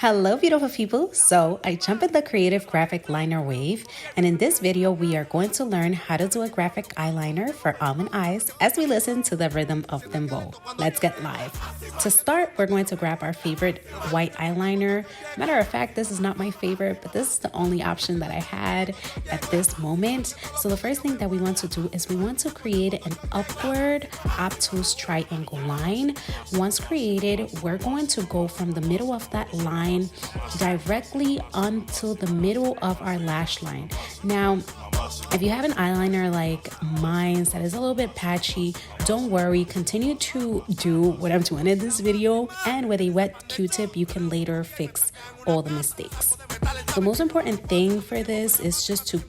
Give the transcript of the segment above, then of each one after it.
Hello beautiful people. So I jump in the creative graphic liner wave, and in this video we are going to learn how to do a graphic eyeliner for almond eyes as we listen to the rhythm of thimble. Let's get live. To start, we're going to grab our favorite white eyeliner. Matter of fact, this is not my favorite, but this is the only option that I had at this moment. So the first thing that we want to do is we want to create an upward obtuse triangle line. Once created, we're going to go from the middle of that line directly onto the middle of our lash line. Now, if you have an eyeliner like mine that is a little bit patchy, don't worry, continue to do what I'm doing in this video, and with a wet Q-tip you can later fix all the mistakes. The most important thing for this is just to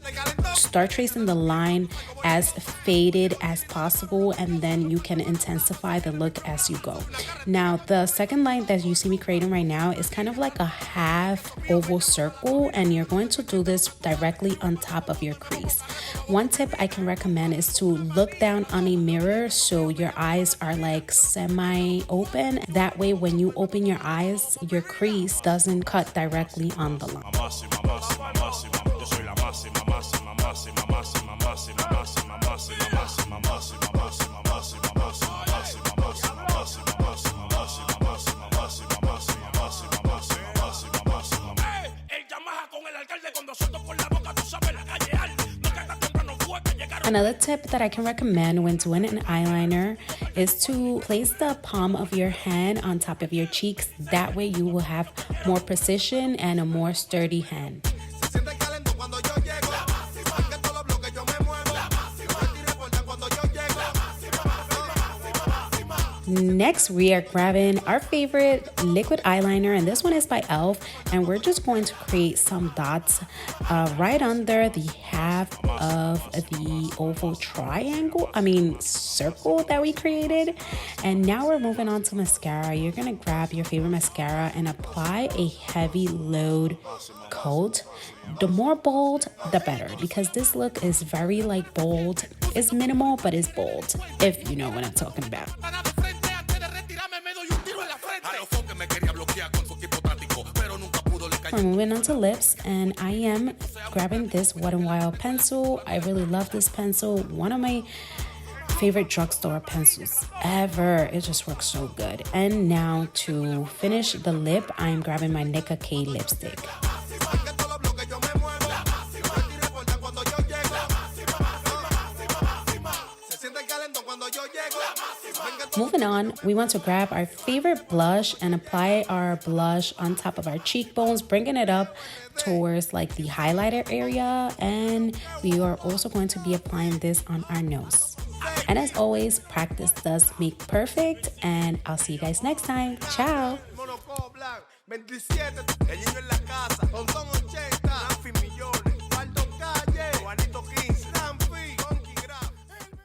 start tracing the line as faded as possible, and then you can intensify the look as you go. Now, the second line that you see me creating right now is kind of like a half oval circle, and you're going to do this directly on top of your crease. One tip I can recommend is to look down on a mirror so your eyes are like semi-open. That way when you open your eyes, your crease doesn't cut directly on the line. Another tip that I can recommend when doing an eyeliner is to place the palm of your hand on top of your cheeks. That way you will have more precision and a more sturdy hand. Next, we are grabbing our favorite liquid eyeliner, and this one is by e.l.f. and we're just going to create some dots right under the half of the oval circle that we created. And now we're moving on to mascara. You're gonna grab your favorite mascara and apply a heavy load coat. The more bold, the better, because this look is very like bold. It's minimal, but it's bold, if you know what I'm talking about. We're moving on to lips, and I am grabbing this Wet n Wild pencil. I really love this pencil. One of my favorite drugstore pencils ever. It just works so good. And now to finish the lip, I'm grabbing my Nicka K lipstick. Moving on, we want to grab our favorite blush and apply our blush on top of our cheekbones, bringing it up towards like the highlighter area. And we are also going to be applying this on our nose. And as always, practice does make perfect, and I'll see you guys next time. Ciao!